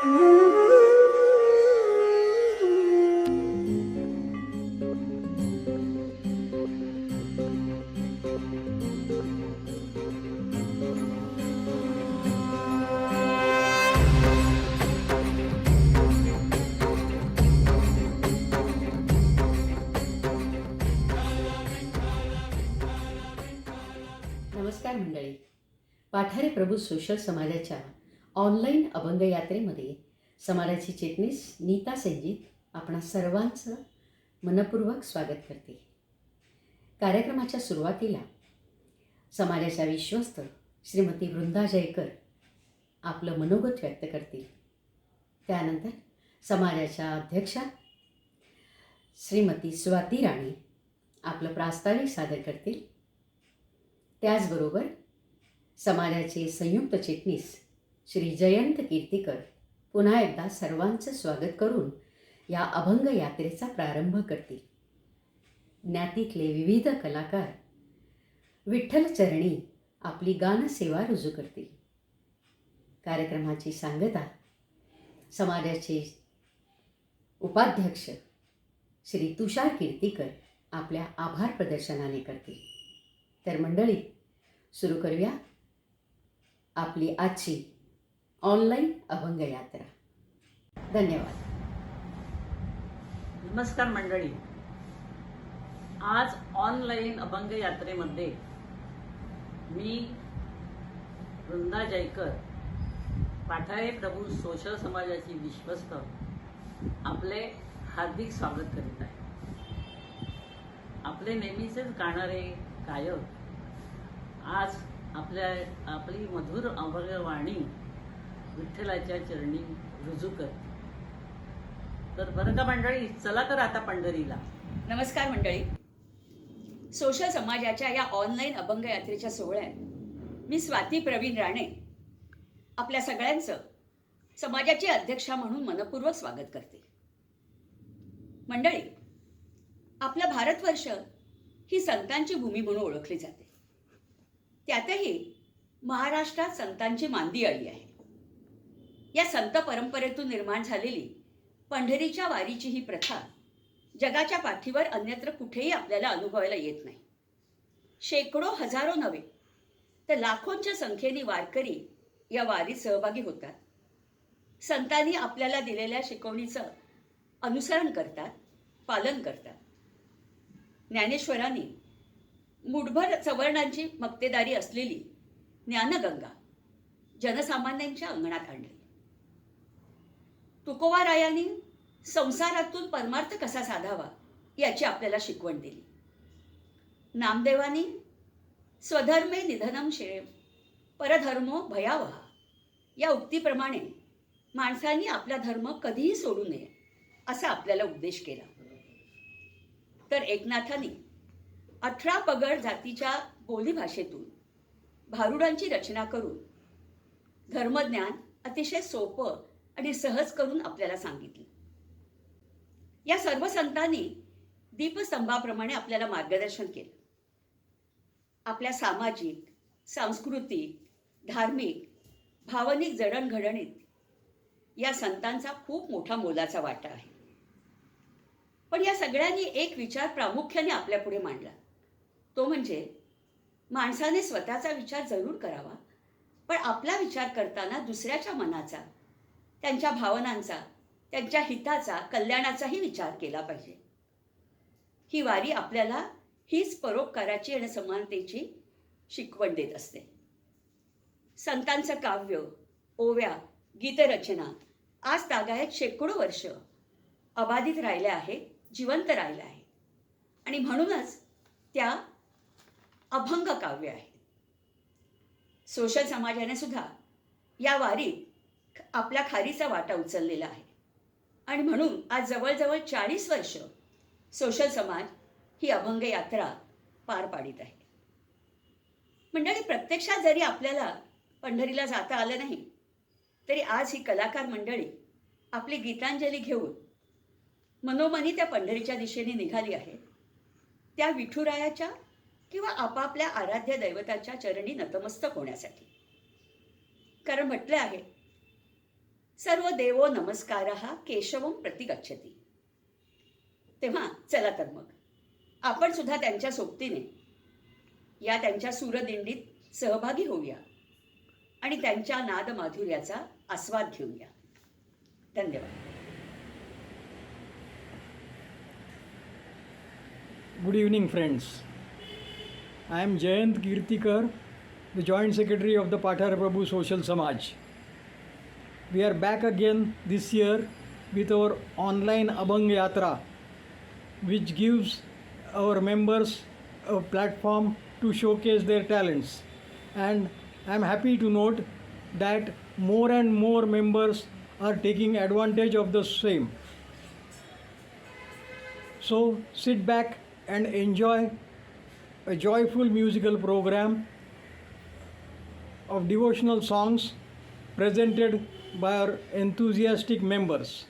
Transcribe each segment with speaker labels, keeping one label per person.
Speaker 1: नमस्कार मंडळी. पाठारे प्रभू सोशल समाजाच्या ऑनलाईन अभंग यात्रेमध्ये समाजाची चिटणीस नीता संजीत आपणा सर्वांचं मनपूर्वक स्वागत करते. कार्यक्रमाच्या सुरुवातीला समाजाच्या विश्वस्त श्रीमती वृंदा जयकर आपलं मनोगत व्यक्त करतील. त्यानंतर समाजाच्या अध्यक्षा श्रीमती स्वाती राणे आपलं प्रास्ताविक सादर करतील. त्याचबरोबर समाजाचे संयुक्त चिटणीस श्री जयंत कीर्तीकर पुन्हा एकदा सर्वांचं स्वागत करून या अभंग यात्रेचा प्रारंभ करतील. ज्ञातीतले विविध कलाकार विठ्ठल चरणी आपली गानसेवा रुजू करतील. कार्यक्रमाची सांगता समाजाचे उपाध्यक्ष श्री तुषार कीर्तीकर आपल्या आभार प्रदर्शनाने करतील. तर मंडळी, सुरू करूया आपली आजची ऑनलाईन अभंग यात्रा. धन्यवाद.
Speaker 2: नमस्कार मंडळी. आज ऑनलाईन अभंग यात्रेमध्ये मी वृंदा जयकर, पाठारे प्रभू सोशल समाजाची विश्वस्त, आपले हार्दिक स्वागत करीत आहे. आपले नेहमीचेच गाणारे गायक आज आपली मधुर अभंगवाणी विठ्ठलाच्या चरणी रुजू करते. तर बरं का मंडळी, चला तर आता पंढरीला.
Speaker 3: नमस्कार मंडळी. सोशल समाजाच्या या ऑनलाईन अभंग यात्रेच्या सोहळ्यात मी स्वाती प्रवीण राणे आपल्या सगळ्यांचं समाजाची अध्यक्षा म्हणून मनपूर्वक स्वागत करते. मंडळी, आपलं भारतवर्ष ही संतांची भूमी म्हणून ओळखली जाते. त्यातही महाराष्ट्रात संतांची मांदी अळी आहे. या संत परंपरेतून निर्माण झालेली पंढरीच्या वारीची ही प्रथा जगाच्या पाठीवर अन्यत्र कुठेही आपल्याला अनुभवायला येत नाही. शेकडो, हजारो नव्हे तर लाखोंच्या संख्येने वारकरी या वारीत सहभागी होतात. संतांनी आपल्याला दिलेल्या शिकवणीचं अनुसरण करतात, पालन करतात. ज्ञानेश्वरांनी मुठभर सवर्णांची मक्तेदारी असलेली ज्ञानगंगा जनसामान्यांच्या अंगणात आणली. तुकोबारायांनी संसारातून परमार्थ कसा साधावा याची आपल्याला शिकवण दिली. नामदेवांनी स्वधर्मे निधनम श्रेय परधर्मो भयावहा या उक्तीप्रमाणे माणसांनी आपला धर्म कधीही सोडू नये असा आपल्याला उपदेश केला. तर एकनाथांनी 18 पगड जातीच्या बोलीभाषेतून भारुडांची रचना करून धर्मज्ञान अतिशय सोपं आणि सहज करून आपल्याला सांगितलं. या सर्व संतांनी दीपस्तंभाप्रमाणे आपल्याला मार्गदर्शन केलं. आपल्या सामाजिक, सांस्कृतिक, धार्मिक, भावनिक जडणघडणीत या संतांचा खूप मोठा मोलाचा वाटा आहे. पण या सगळ्यांनी एक विचार प्रामुख्याने आपल्यापुढे मांडला. तो म्हणजे माणसाने स्वतःचा विचार जरूर करावा, पण आपला विचार करताना दुसऱ्याच्या मनाचा, त्यांच्या भावनांचा, त्यांच्या हिताचा, कल्याणाचाही विचार केला पाहिजे. ही वारी आपल्याला हीच परोपकाराची आणि समानतेची शिकवण देत असते. संतांचं काव्य, ओव्या, गीतरचना आज तागायत शेकडो वर्ष अबाधित राहिल्या आहेत, जिवंत राहिल्या आहेत. आणि म्हणूनच त्या अभंग काव्य आहेत. सोशल समाजाने सुद्धा या वारीत आपल्या खारीचा वाटा उचललेला आहे. आणि म्हणून आज जवळजवळ 40 वर्ष सोशल समाज ही अभंग यात्रा पार पाडित आहे. मंडळी, प्रत्यक्षात जरी आपल्याला पंढरीला जाता आलं नाही तरी आज ही कलाकार मंडळी आपली गीतांजली घेऊन मनोमनी त्या पंढरीच्या दिशेने निघाली आहे. त्या विठुरायाच्या किंवा आपापल्या आराध्य दैवताच्या चरणी नतमस्तक होण्यासाठी. कारण म्हटले आहे, सर्व देवो नमस्कारः केशवं प्रति गच्छति. तेव्हा चला तर मग आपण सुद्धा त्यांच्या सोबतीने या त्यांच्या सूरदिंडीत सहभागी होऊया आणि त्यांच्या नादमाधुर्याचा आस्वाद घेऊया. धन्यवाद.
Speaker 4: Good evening, friends. I am Jayant Kirtikar, the Joint Secretary of the Pathar Prabhu Social Samaj. We are back again this year with our online Abhang Yatra, which gives our members a platform to showcase their talents. And I am happy to note that more and more members are taking advantage of the same. So sit back and enjoy a joyful musical program of devotional songs presented by our enthusiastic members.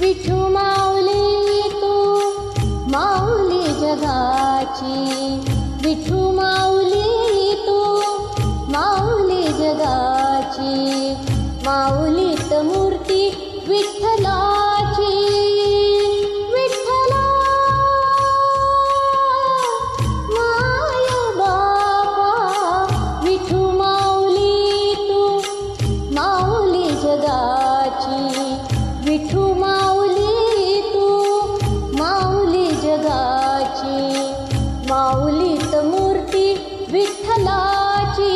Speaker 5: Vithu माऊली तू विठू माऊली तू माऊली जगाची, माऊलीत मूर्ती विठ्ठलाची. विठ्ठला माय बापा विठू माऊली तू माऊली जगाची, विठू माऊली तू माऊली जगाची, माऊलीत मूर्ती विठ्ठलाची.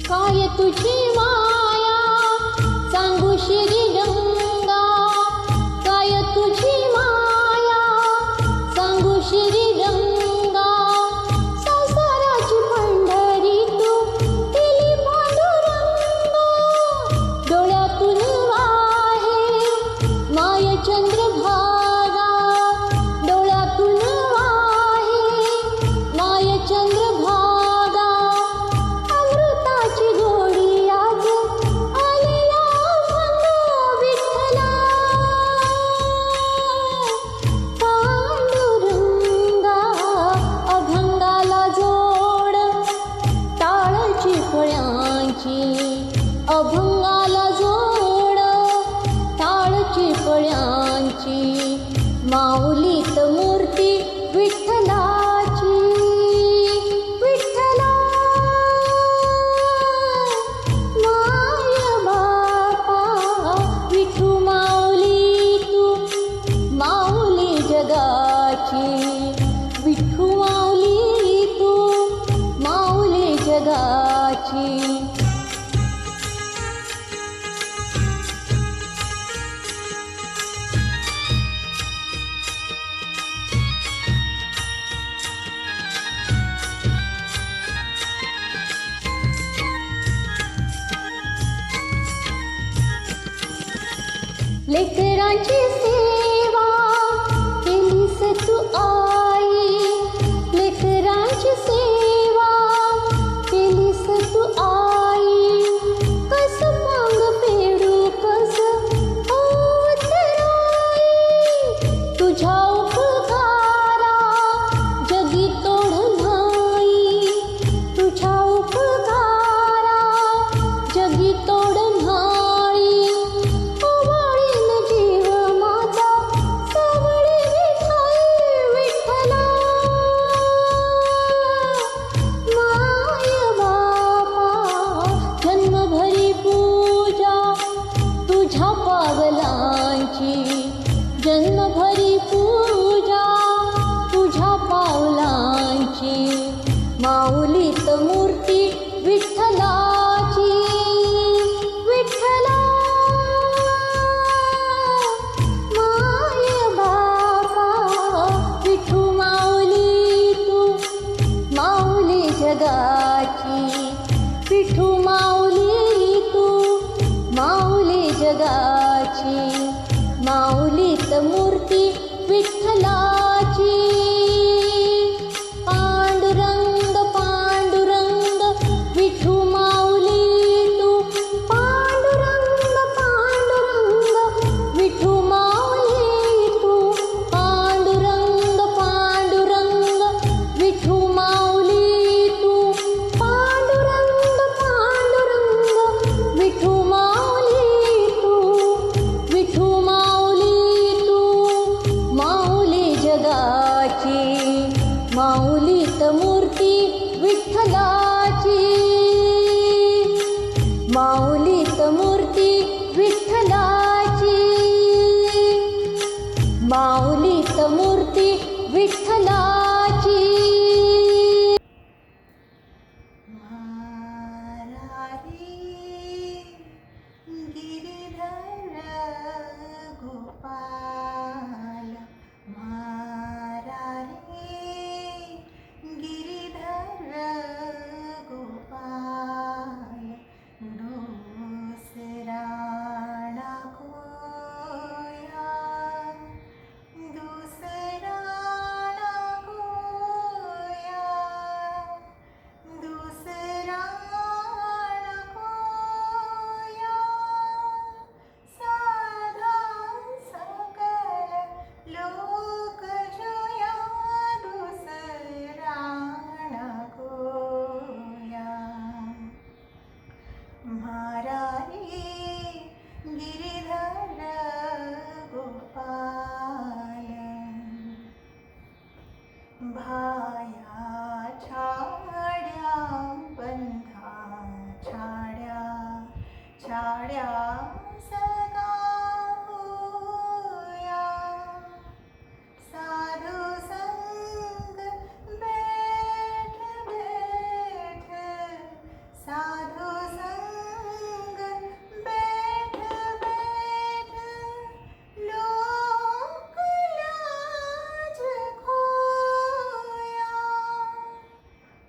Speaker 5: काय तुझी माया सांगू श्रीरंगा, काय तुझी माया सांगू श्रीरंगा. संसाराची पंढरी तू केली पांडुरंगा, डोळ्यातून वाहे माय चंद्रभागा, डोळ्यातून वाहे माय चंद्रभागा. अमृताची गोडी आज आलेला अभंग विठ्ठला, पांडुरंगा अभंगाला जोड टाळची फळ्यांची, अभंगाला जोड टाळची फळ्यांची, माऊलीत मूर्ती विठ्ठलाची. विठ्ठला माय बापा विठू माऊली तू माऊली जगाची, विठू माऊली तू माऊली जगाची. लेकरांची सेवा केलीस तू आई, लेकरांची सेवा केलीस तू आई. कस पांग पेडू कस अवतराई, तुझ्या उपकारा जगी तोड नाही, तुझ्या उपकारा जगी तोड नाही. ओवाळीन जीव माझा सावळी विठ्ठल विठ्ठला, माय बापा जन्मभरी पूजा तुझ्या पावलांची, जन्मभरी पूजा तुझ्या पावलांची, माऊलीत मूर्ती विठ्ठलाची. विठ्ठला माय बापा विठू माऊली तू माऊली जगाची, विठू माऊली तू माऊली जगाची, माऊलीत मूर्ती विठ्ठलाची. पांडुरंग पांडुरंग विठू माऊली तू, पांडुरंग पांडुरंग विठू माऊली तू, पांडुरंग पांडुरंग विठू माऊली तू,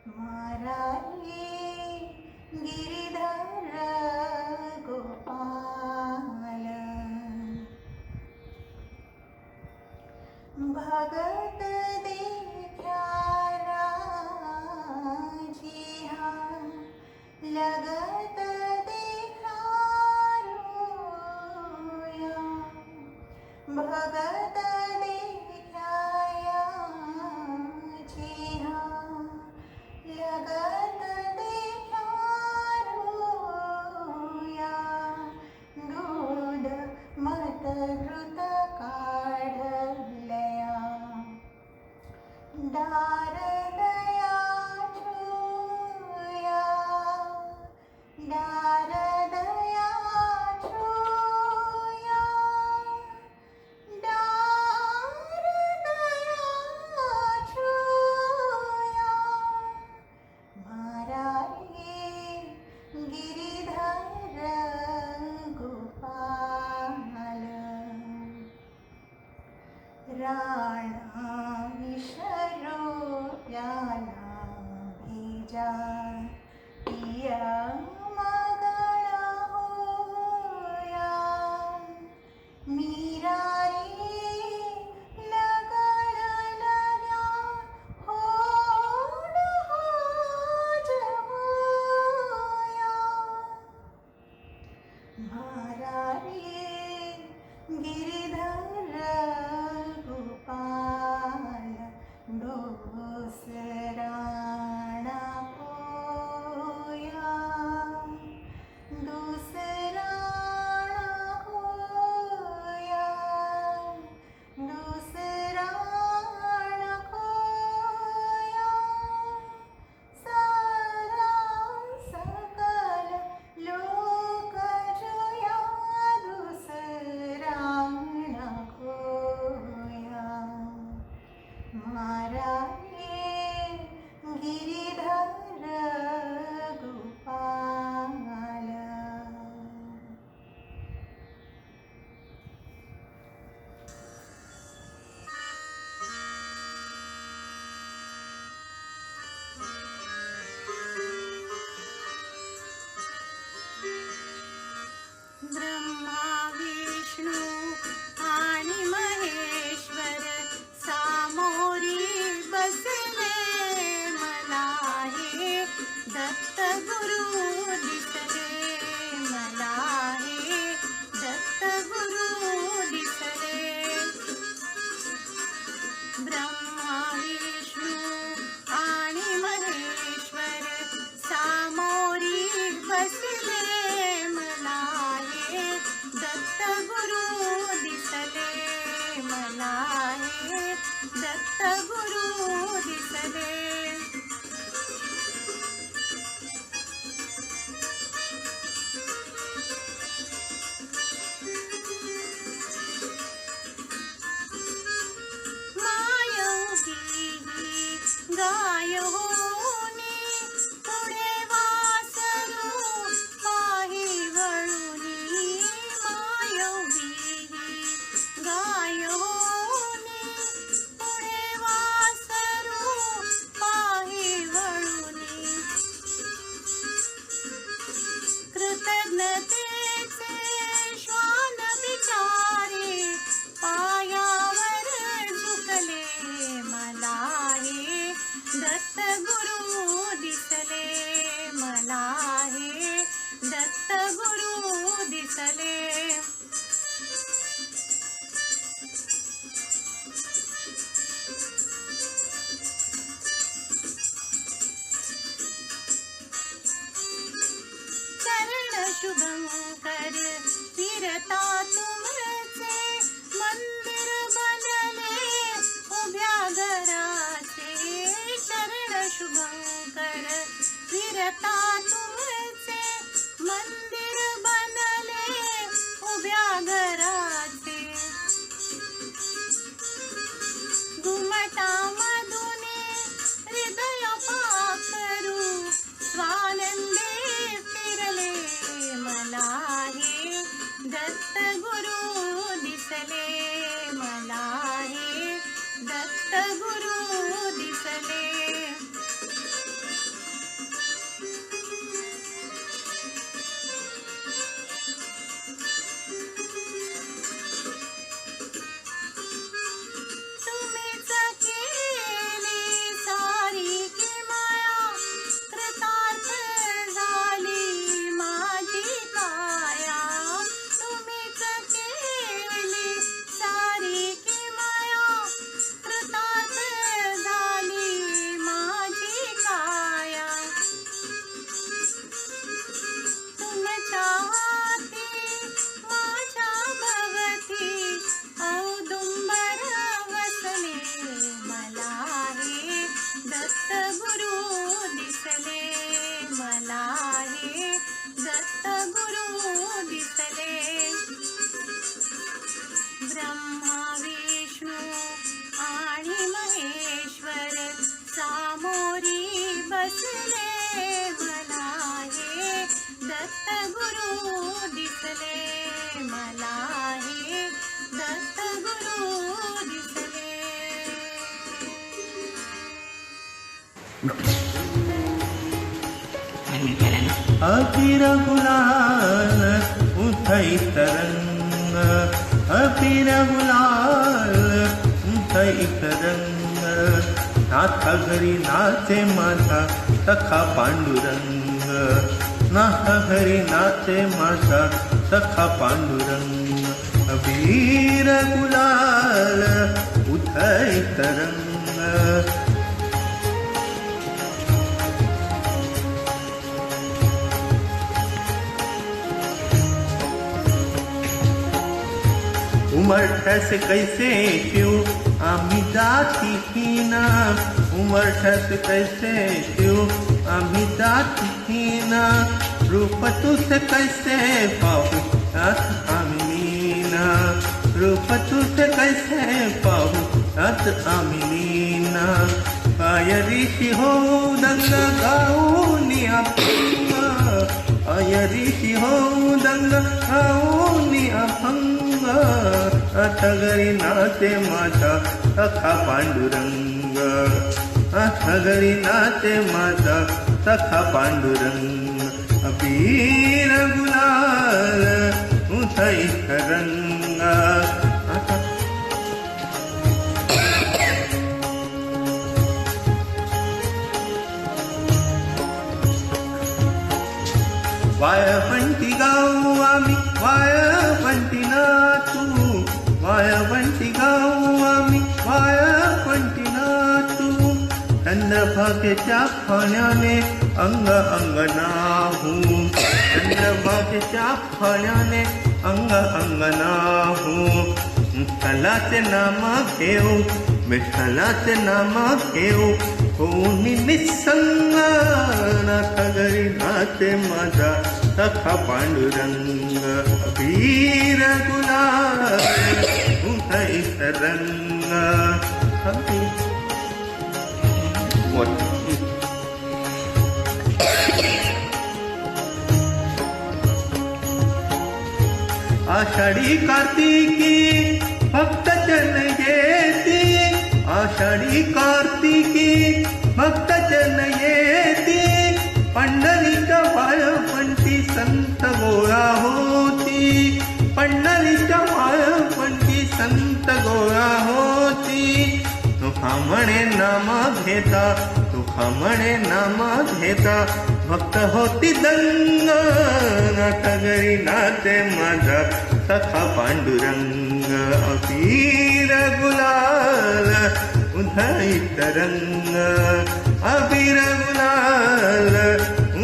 Speaker 6: मारारी गिरिधर गोपाल भगत देखा राजिहा लगत देखा रोया भगत देखाया जिहा लगत देखा रोया दूध मत घृत काढलया दार दया छुया दार दया छुया दार दया छुया मारारी गिरिधर गोपाल राणा विशरो प्याला भेजा पिया मगळा होया मीरारी लगन लग्या होड होज होया मारारी गिरिधर गोपाल दुसराणा होया दुसराणा होया दुसराणा होया सारा सकल लोक जोया दुसराणा होया मारारी गिरिधर गोपाल ब्रह्मा विष्णू आणि महेश्वर सामोरी बसले मला हे दत्त गुरु दिसले मला हे दत्त गुरु दिसले ब्रह्मा विष्णू आणि महेश्वर सामोरी बसले मला हे दत्त गुरु दिसले मला हे दत्त गुरु दिसले मायवी गाय होनी पुढे वासरू पाही वळुनी मायवी गाय होनी पुढे वासरू पाही वळुनी कृतज्ञतेचे श्वान विचारे पायावर झुकले मला हे दत्त गुरु दिसले मला हे दत्त गुरु दिसले चरण शुभंकर फिरता तुमचे मंदिर बनले उभ्या घराचे चरण शुभंकर फिरता तुमचे मंदिर बनले उभ्या घराचे घुमटा मधुने हृदय पाखरू स्वानंदे फिरले मला हे दत्त गुरु दिसले मला हे दत्त गुरु दिसले
Speaker 7: अबीर गुलाल उठई तरंग, अबीर गुलाल उठई तरंग, नाथ घरी नाचे माझा सखा पांडुरंग, नाथ घरी नाचे माझा सखा पांडुरंग, अबीर गुलाल उठई तरंग. उमरठ्यास कैसे शिव आम्ही जाती हीना, उमरठ्यास कैसे शिव आम्ही जाती हीना, रूप तुझे कैसे पाहू नाथ आम्ही लीना, रूप तुझे कैसे पाहू नाथ आम्ही लीना, काय ऋषी हो दंग गाऊनी अभंग, काय ऋषी हो दंग गाऊनी अभंग, अथ घरी नाचे माझा सखा पांडुरंग, अथ घरी नाचे माझा सखा पांडुरंग, अबीर गुलाल उठई तरंग. वाळवंटी गाऊ आम्ही वाळवंटी नाचू, वाळवंटी गाऊ आम्ही वाळवंटी नाचू, चंद्रभागेच्या पाण्याने अंग अंग नाहू, चंद्रभागेच्या पाण्याने अंग अंग नाहू, विठ्ठलाचे नाम घेऊ, विठ्ठलाचे नाम घेऊ, कोणी निसंग, नाथ घरी नाचे माझा सखा पांडुरंग, अबीर गुलाल उठई तरंग. आषाढी कार्तिकी भक्त जन येती, आषाढी कार्तिकी भक्त जन येती, पंढरीच्या वाळवंटी संत गोळा होती, पंढरीच्या वाळवंटी संत गोळा होती, तुका म्हणे नाम घेता, तुका म्हणे नाम घेता, भक्त होती दंग, नाथ घरी नाचे माझा सखा पांडुरंग, अबीर गुलाल उधई तरंग, अबीर गुलाल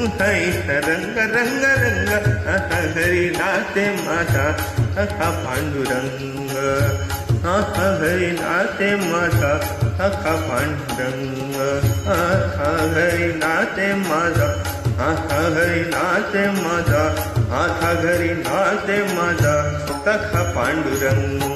Speaker 7: उधई तरंग, रंग रंग, नाथ घरी नाचे माझा सखा पांडुरंग, नाथ घरी नाचे माझा सखा पांडुरंग, नाथ घरी नाचे माझा, नाथ घरी नाचे माझा, नाथ घरी नाचे माझा सखा पांडुरंग.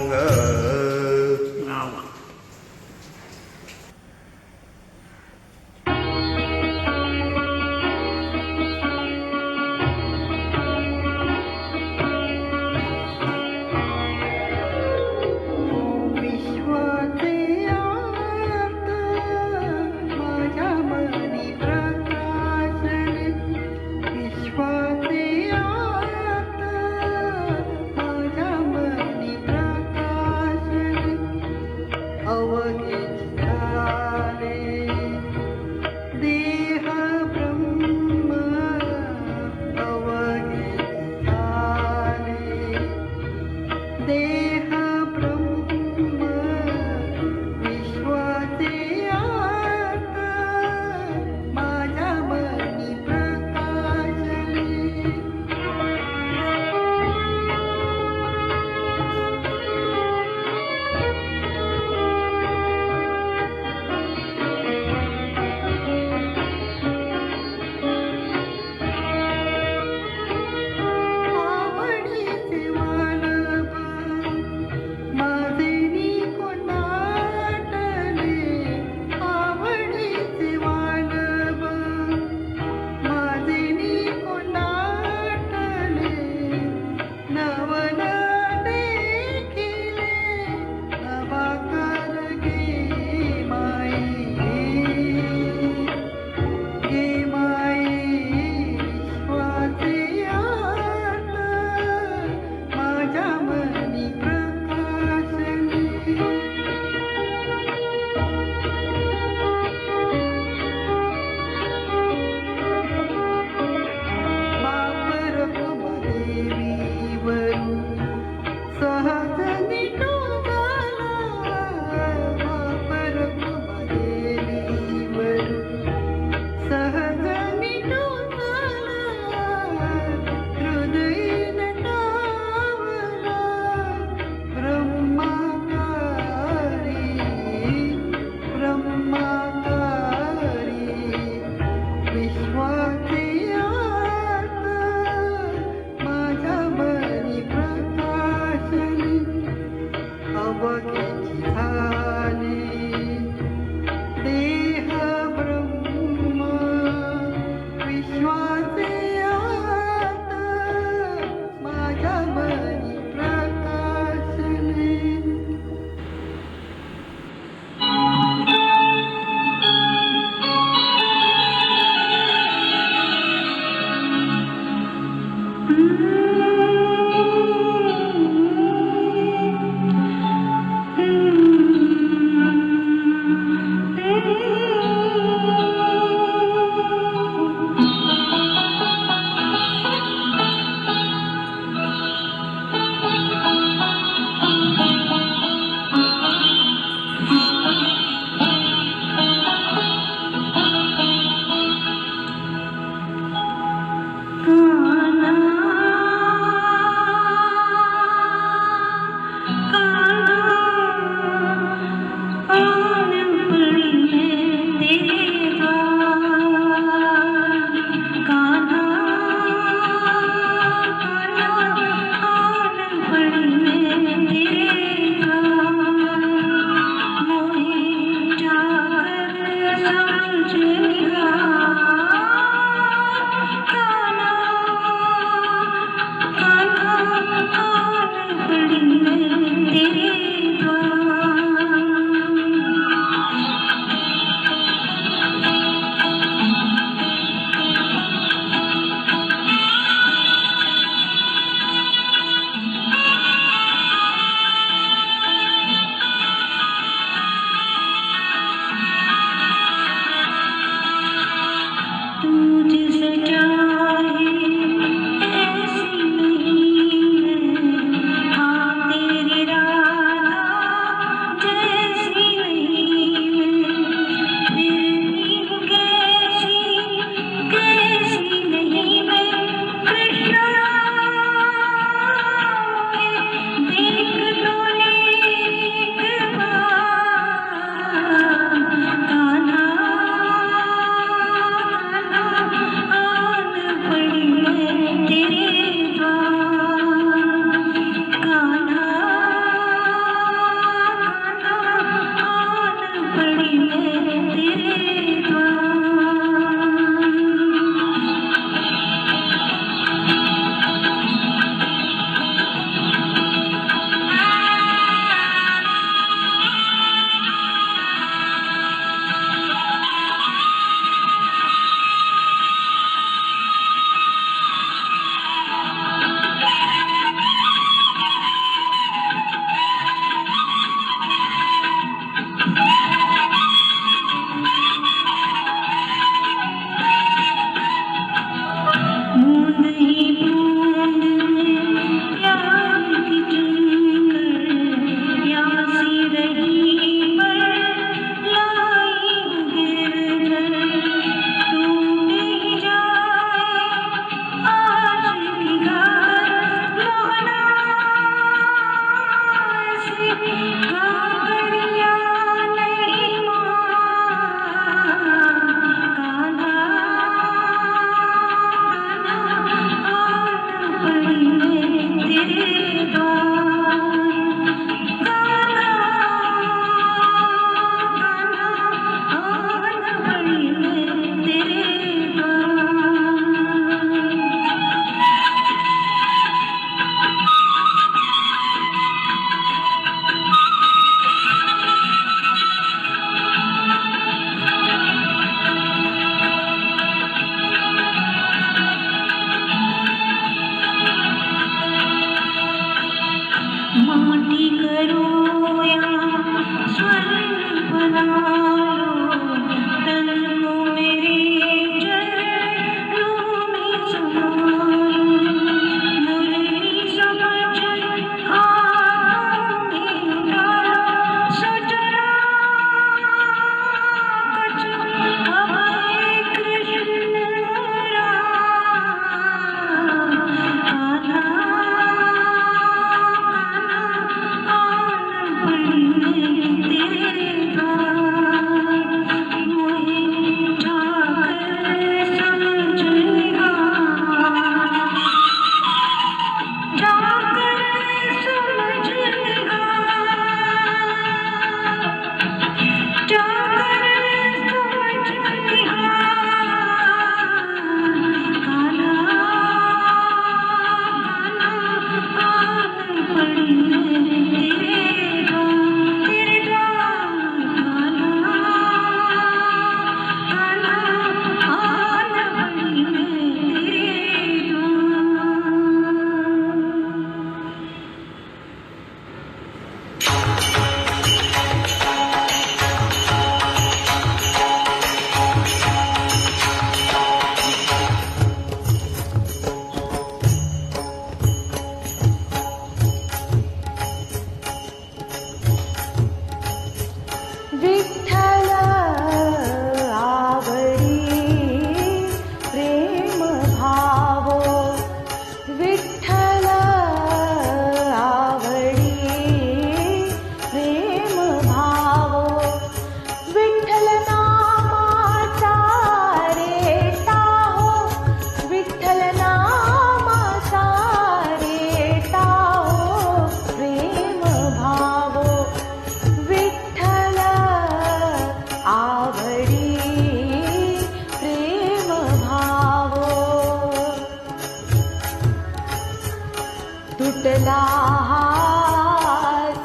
Speaker 5: तुटला हा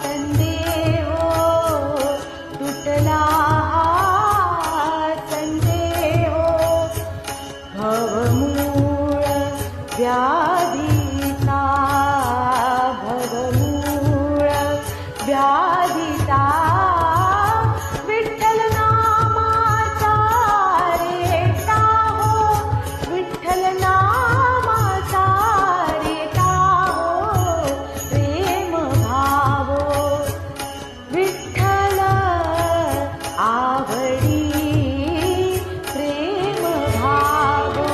Speaker 5: संदेह तुटला हा संदेह भवमूळ व्याधीचा भवमूळ व्याधीचा विठ्ठल नामाचा रेटा हो विठ्ठल नामाचा रेटा हो प्रेम भावो विठ्ठल आवडी प्रेम भावो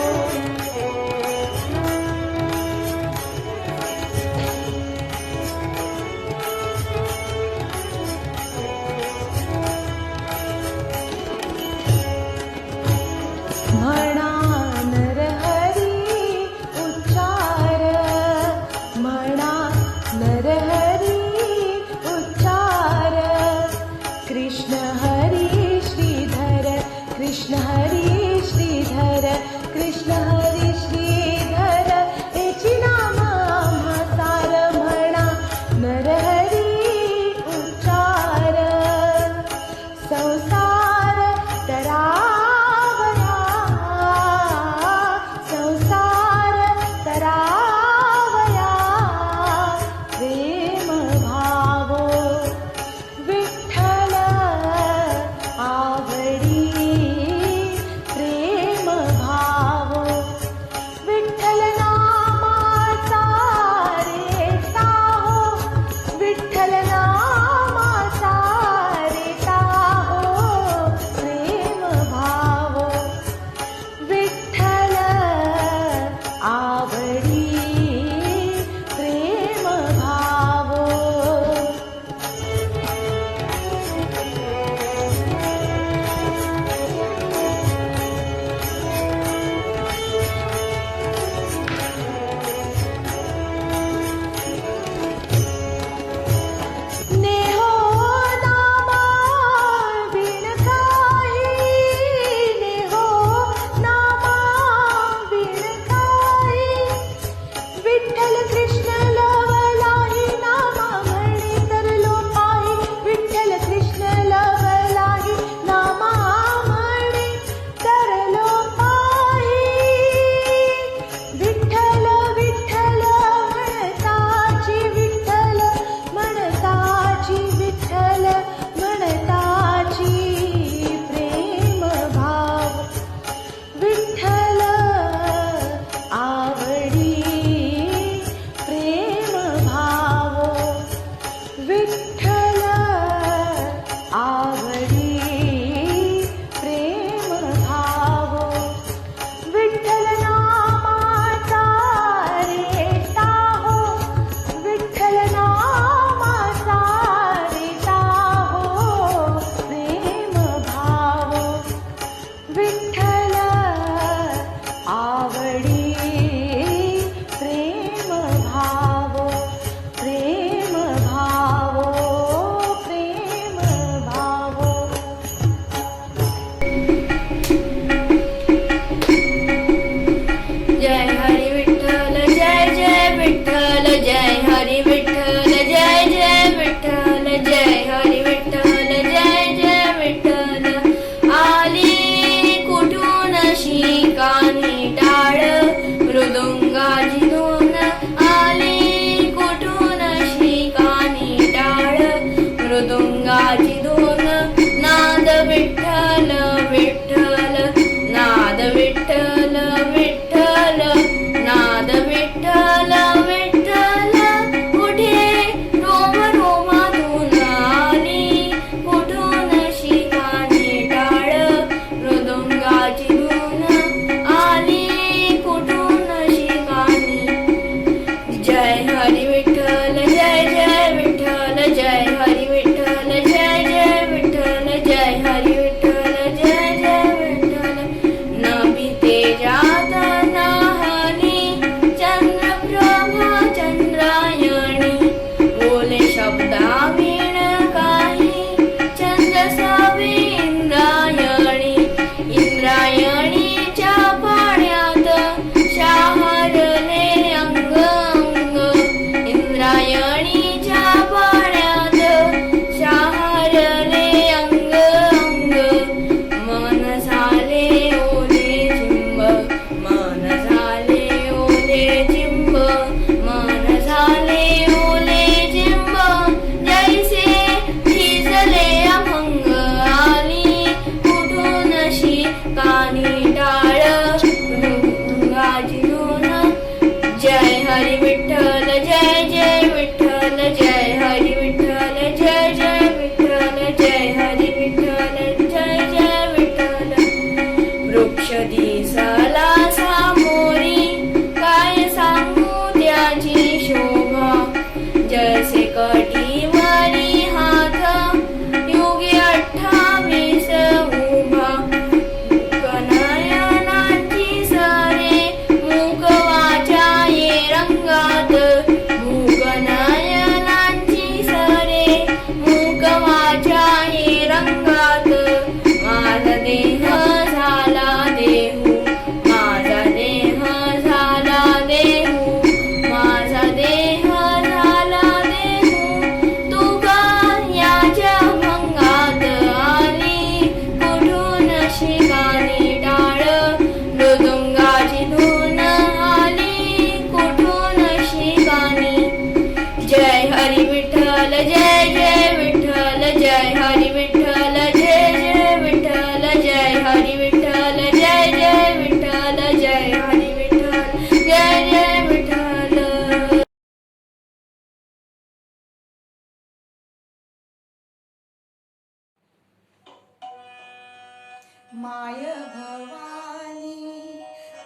Speaker 6: माय भवानी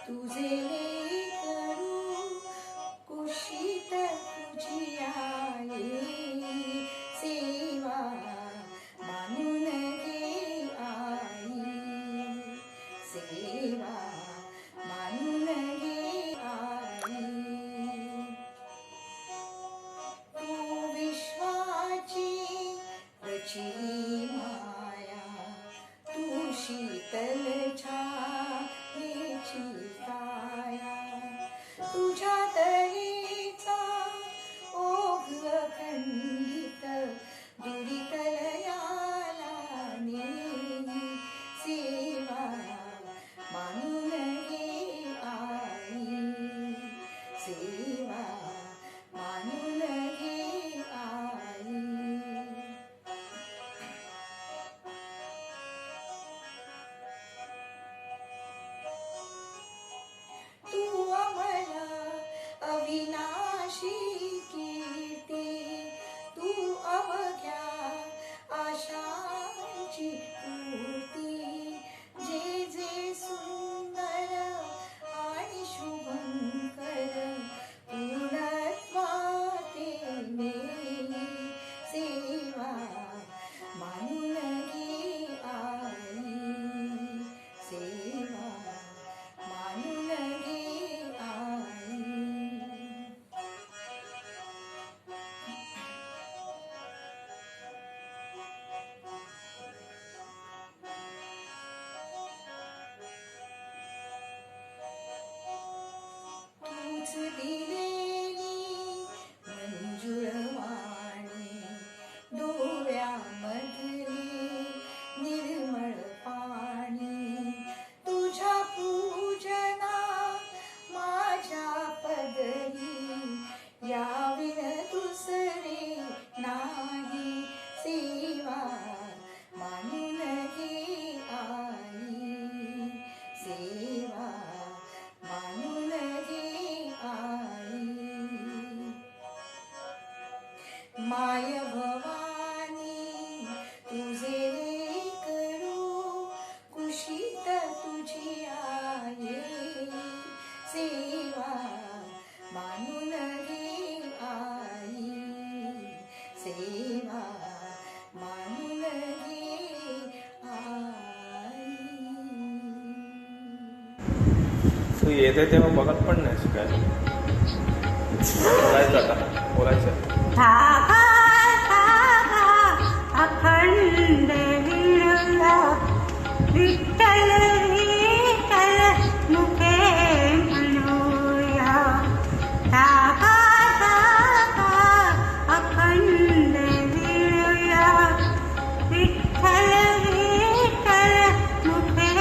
Speaker 6: तुझे लेकरू कुशीत तुझी आई सेवा मानून घे आई सेवा मानून घे आई तू विश्वाची रचिली माया तू शीतल छायेची काया तुझ्या दयेचा ओघ खंडित दुरितलयाला नेई सेवा मानून घे आई सेवा मानून घे आई तू अमला अविनाशी कीर्ती तू अवघ्या आशांची पूर्ती जे जे सुंदर आणि शुभंकर पूर्णत्वाते नेई सेवा मानून घे आई सेवा मानून घे आई तूच दिलेली मंजुळवाणी डोळ्यामधले निर्मळ पाणी तुझ्या पूजना माझ्या पदरी याविन दुसरे नाही सेवा मानून घे आई सेवा मानून घे आई माय भवानी तुझे लेकरू कुशीत तुझी आई सेवा मानून घे आई सेवा मानून घे आई
Speaker 8: तू येते तेव्हा बघत पण नाहीस काय बोलायचं आता बोलायचं
Speaker 6: धागा धागा अखंड विणला विठ्ठल विठ्ठल मुखे म्हणूया धागा धागा अखंड विणूया विठ्ठल विठ्ठल मुखे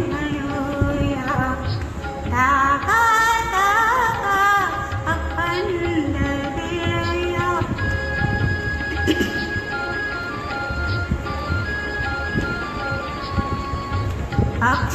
Speaker 6: म्हणूया धागा धागा अखंड विणूया अखंड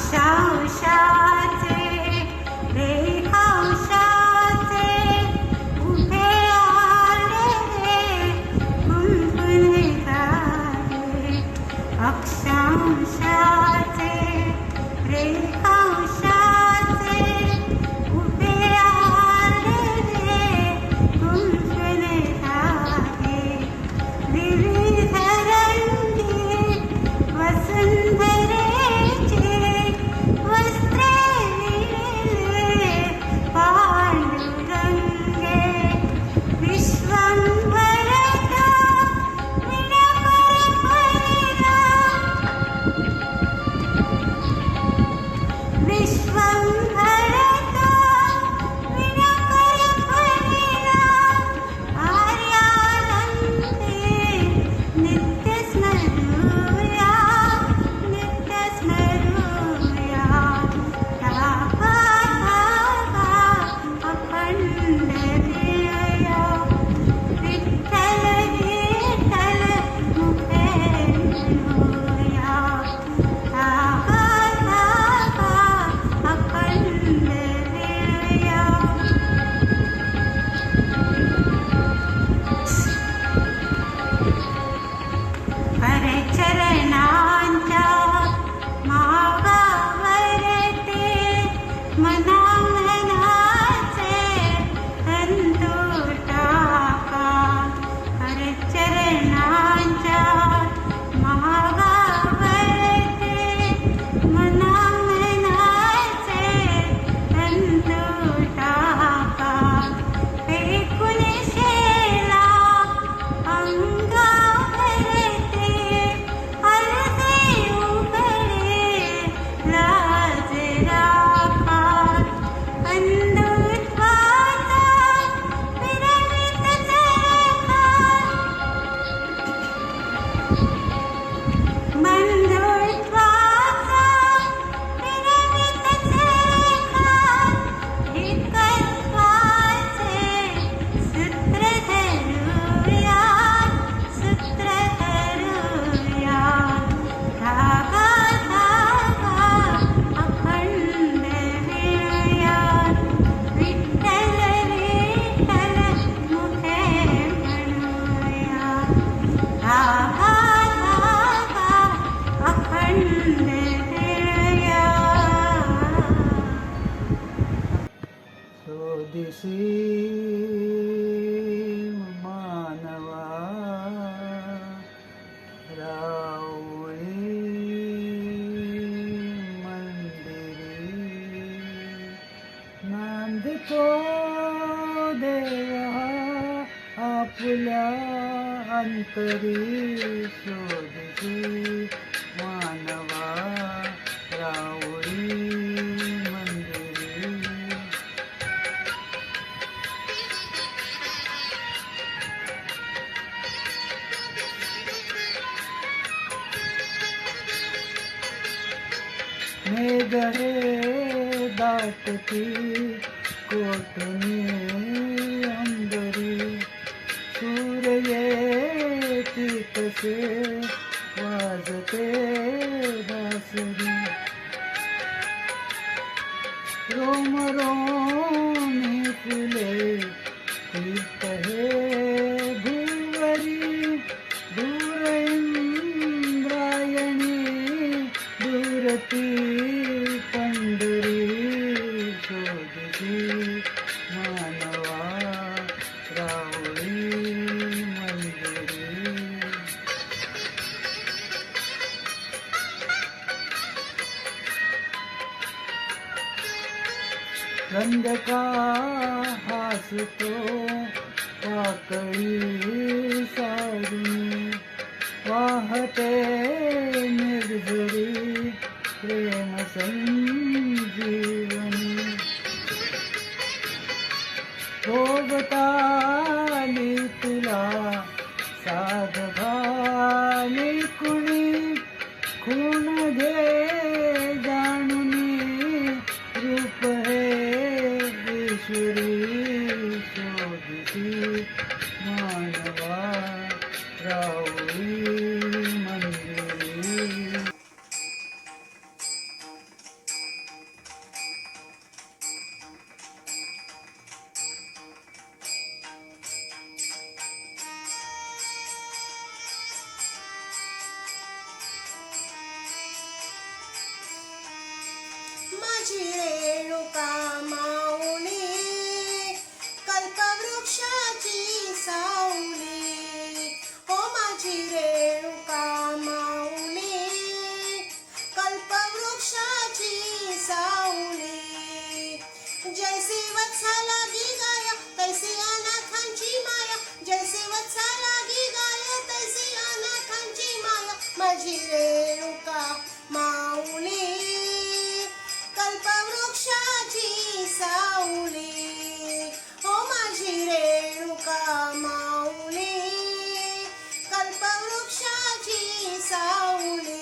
Speaker 9: दिसी मानवा राऊळी मंदिरी नांदतो देवा आपल्या अंतरी शोधती मानवा राऊळी मंदिरी मेघ हे दाटती कोटणी अंबरी सूर येती कसे वाजते बासरी रोम रोमी फुले तीर्थ हे भुवरी दूर इंद्रायणी दूरती पंढरी शोधती मानवा राऊळी मंदिरी गंधका हासतो पाकळी साडी वाहते निर्झरी प्रेम संजीवनी भोगताली तुला साधभाली कुणी खूण घे जाणुनी रूप हे ईश्वरी शोधती मानवा राऊळी मंदिरी
Speaker 6: माझी रेणुका माऊली कल्पवृक्षाची सावली हो माझी रेणुका माऊली कल्पवृक्षाची सावली जैसी वत्साला गी गाया तैसी अनाथांची माया जैसी वत्साला गी गाया तैसी अनाथांची माया माझी रेणुका माऊली कल्पवृक्षाची सावली हो माझी रेणुका माऊली कल्पवृक्षाची सावली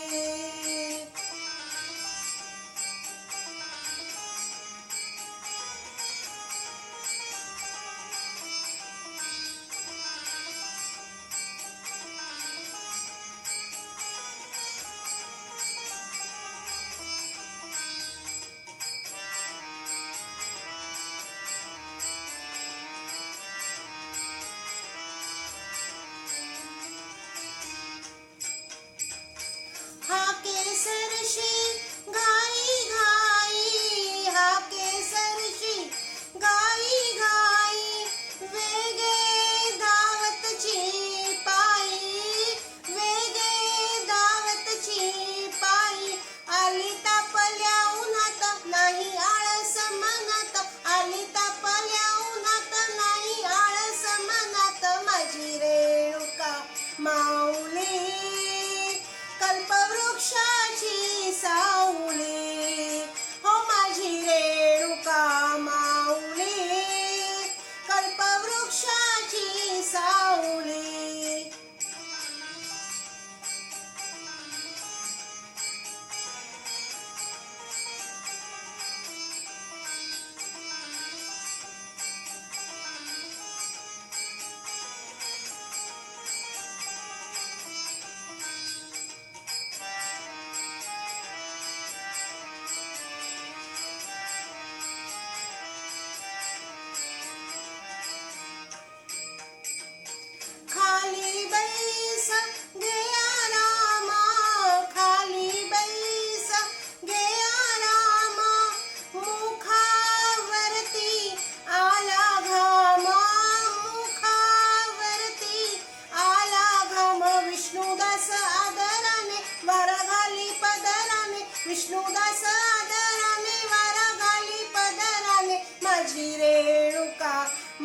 Speaker 6: माझी रेणुका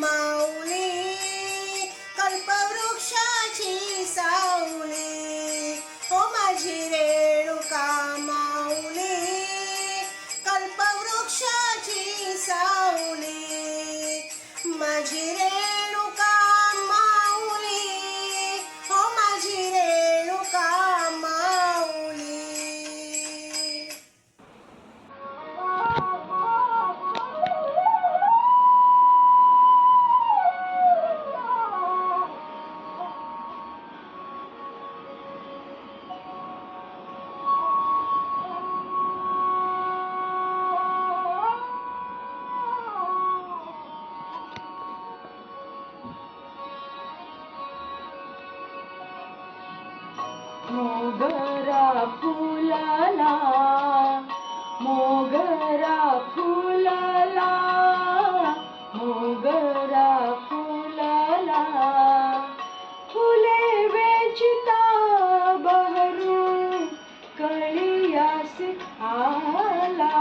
Speaker 6: माऊली कल्पवृक्षाची सावली हो माझी रेणुका माऊली कल्पवृक्षाची सावली माझी रेणुका माऊली हो माझी रेणुका माऊली.
Speaker 9: मोगरा फुलला मोगरा फुलला मोगरा फुलला फुले वेचिता बहरू कळियास आला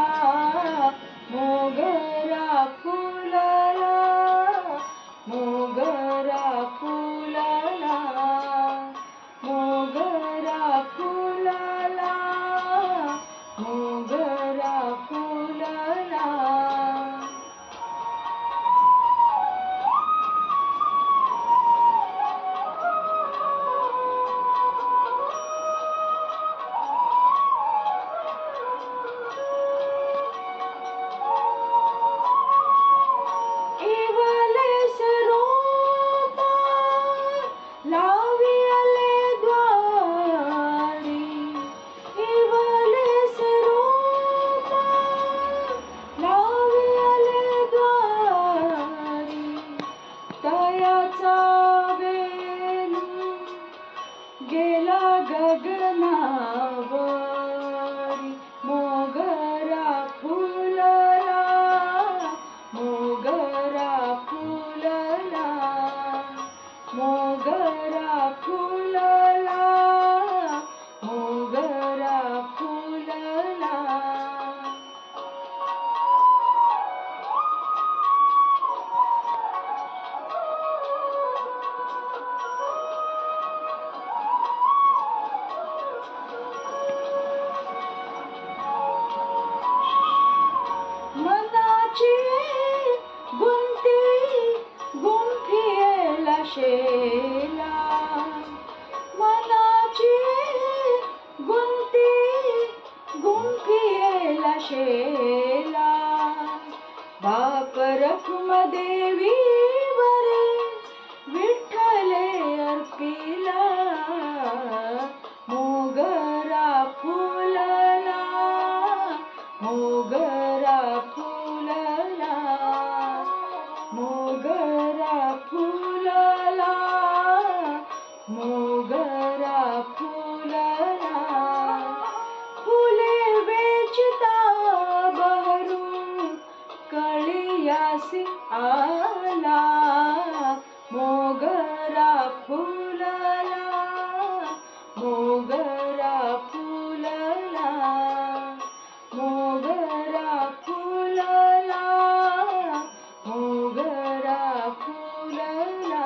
Speaker 9: मोगरा फुलला मोगरा फुलला मोगरा फुलला मोगरा फुलला. इवलेस रोपा लाविले द्वारी इवलेस रोपा लाविले द्वारी तयाचा वेलू गेला गगनावरी मोगरा फुलला मोगरा फुलला मोगरा फुलला मोगरा फुलला. मनाची गुंती गुंफियेला शेला मनाची गुंती गुंफियेला शेला बाप रखुमदेवी वरे विठ्ठले अर्पिला मोगरा फुलला मोगरा फुलला मोगरा फुलला मोगरा फुलला फुले वेचता बहरू कळियासी आला मोगरा फुलला मोगरा फुलला मोगरा फुलला मोगरा फुलला.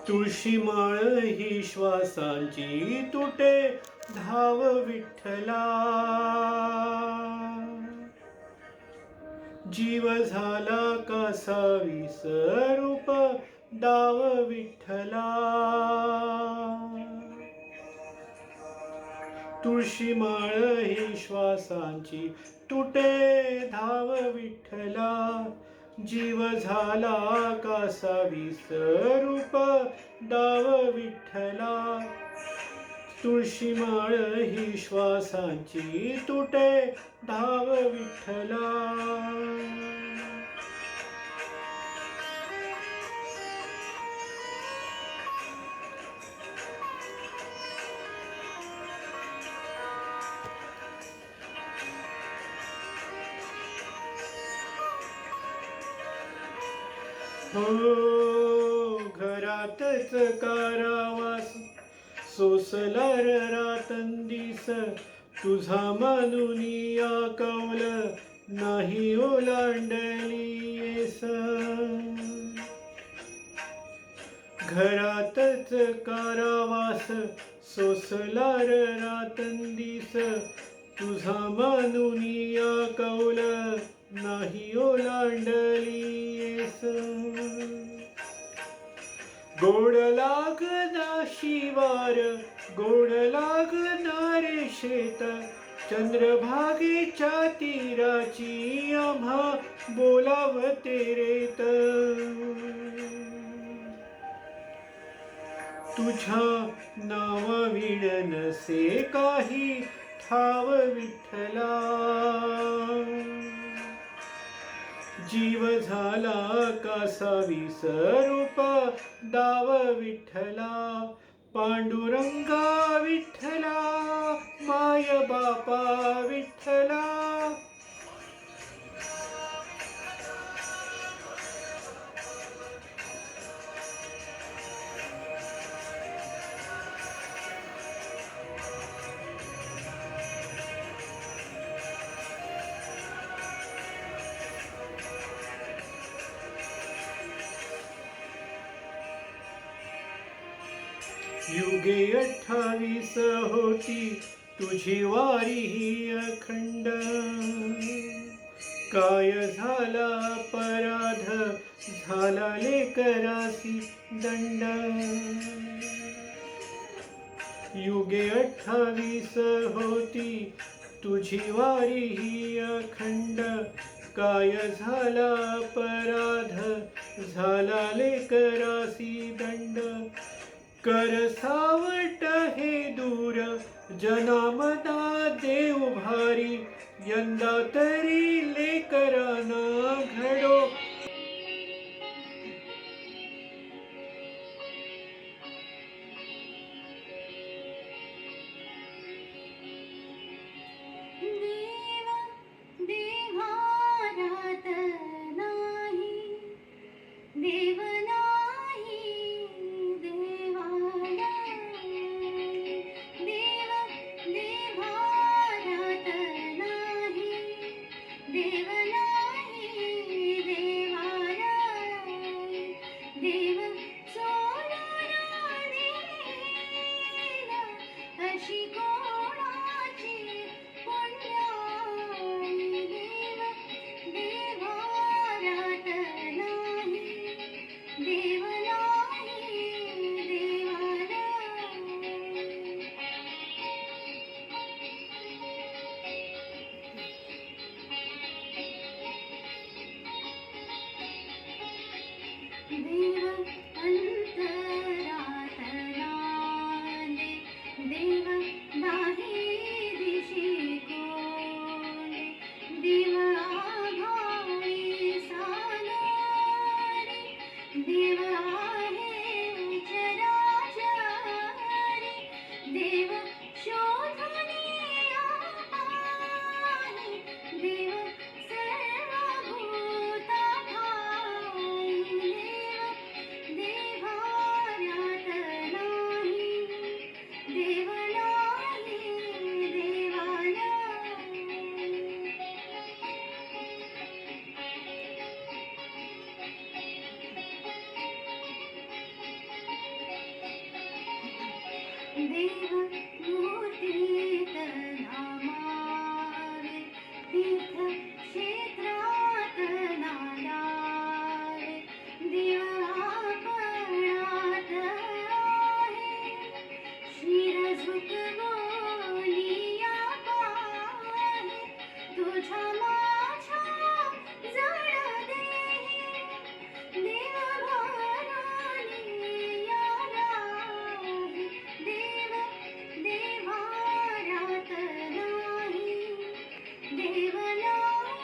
Speaker 7: तुळशी माळ ही श्वासांची तुटे धाव विठ्ठला, जीव झाला कासावी स्वरूप दाव विठ्ठला. तुळशी माळ ही श्वासांची तुटे धाव विठ्ठला, जीव झाला कासावी स्वरूप दाव विठ्ठला. तुळशी माळ ही श्वासांची तुटे धाव विठ्ठला. हो घरातच कारावास सोसला रातंदिस, तुझा मानून या कौल नाही ओलांडलीस. घरातच कारावास सोसला रातंदिस, तुझा मानून या कौल नाही ओलांडलीस. गोड लागना शिवार गोड लागणार शेत, चंद्रभागेच्या तीराची आम्हा बोलावते रेत. तुझ्या नावाविण नसे काही ठाव विठ्ठला, जीव झाला कासावी स्वरूप दाव विठ्ठला. पांडुरंगा विठ्ठला, माय बापा विठ्ठला. युगे 28 होती तुझी वारी ही अखंड, काय झाला अपराध झाला लेकरासी दंड. युगे 28 होती तुझी वारी ही अखंड, काय झाला अपराध झाला लेकरासी दंड. कर सावट हे दूर जनामना देव भारी, यंदा तरी लेकरांना घडो.
Speaker 5: देवा देव मूर्तीत नामावे तीर्थ क्षेत्रात नांदावे दिवापणात आहे शिर झुकवोनिया पाहे तुझ्या माझ्या जड देही देव भाराने याला देव देवारात नाही देव नाही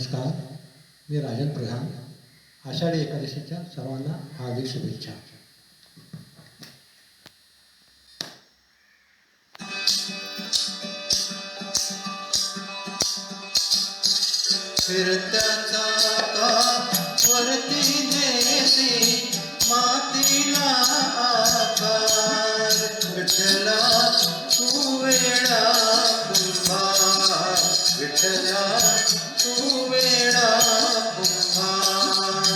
Speaker 10: नमस्कार, मी राजन प्रधान. आषाढी एकादशीच्या सर्वांना हार्दिक शुभेच्छा.
Speaker 11: फिरत्या चाका वरती देसी मातीला आकार, विठ्ठला तू वेडा कुंभार, विठ्ठला तू वेडा कुंभार.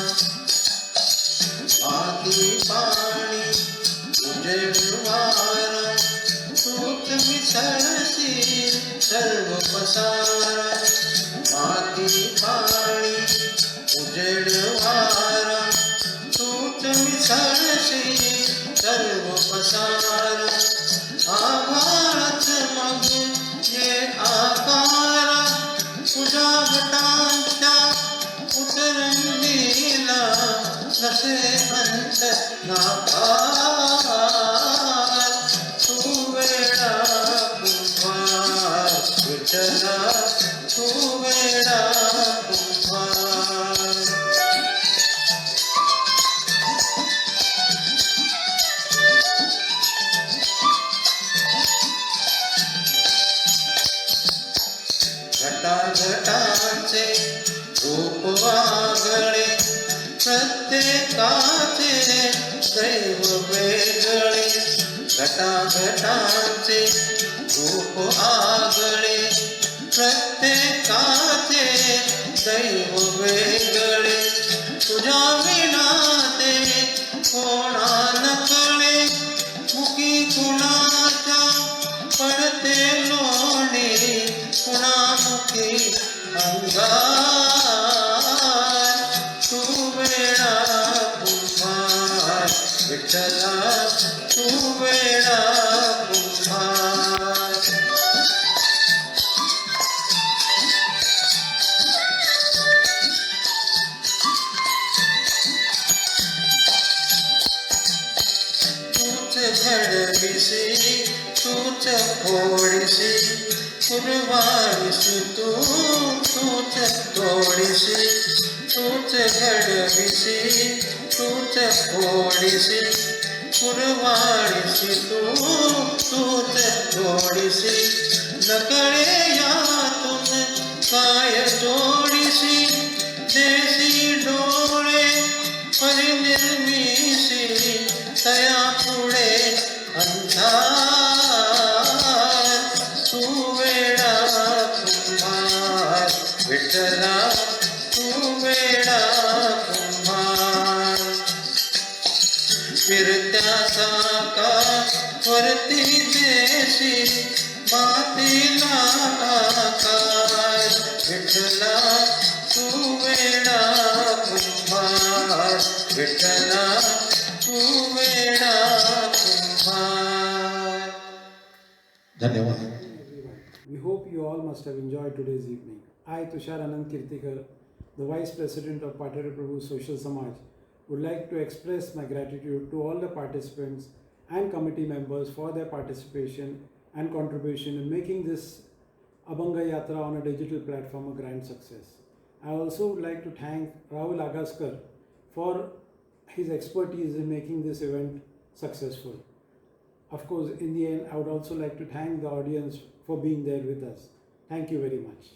Speaker 11: माती पाणी उजेड वारा, तूच मिसळशील सर्व पसारा. माती पाणी उजेड वारा, तूच मिसळशील सर्व पसारा. आभाळाच मग ये आकारा, तुझ्या घटांच्या उतरंडीला नसे अंत नाकार. तू वेडा कुंभार, विठ्ठला तू वेडा कुंभार. घटाघटाचे रूप वागळे, प्रत्येकाचे दैव वेगळे. घटाघटाचे रूप आगळे, प्रत्येकाचे दैव वेगळे. तुझ्या विना ते कोणा नकळे, मुखी कुणाच्या पडते लोणी, कुणामुखी अंगार. तू वेडा कुंभार, विठ्ठला तू वेडा कुंभार. तूच घडविसी तूच फोडिसी, कुरवाडीसी तूच तोडीसी. तूच घडविसी तूच फोडिसी, कुरवाडीसी तूच तोडीसी. नकळे यातून काय जोडीसी, देसी डोळे परिनिर्मिसी, तया पुढे अंधार. तू वेडा कुंभार, विठ्ठला तू वेडा कुंभार. फिरत्या चाका वरती देशी मातीला आकार, विठ्ठला तू वेडा कुंभार, विठ्ठला तू वेडा कुंभार.
Speaker 10: धन्यवाद.
Speaker 12: We hope you all must have enjoyed today's evening. I, Tushar Anand Kirtikar, the Vice President of Patare Prabhu Social Samaj, would like to express my gratitude to all the participants and committee members for their participation and contribution in making this Abhanga Yatra on a digital platform a grand success. I also would like to thank Rahul Agaskar for his expertise in making this event successful. Of course, in the end, I would also like to thank the audience for being there with us. Thank you very much.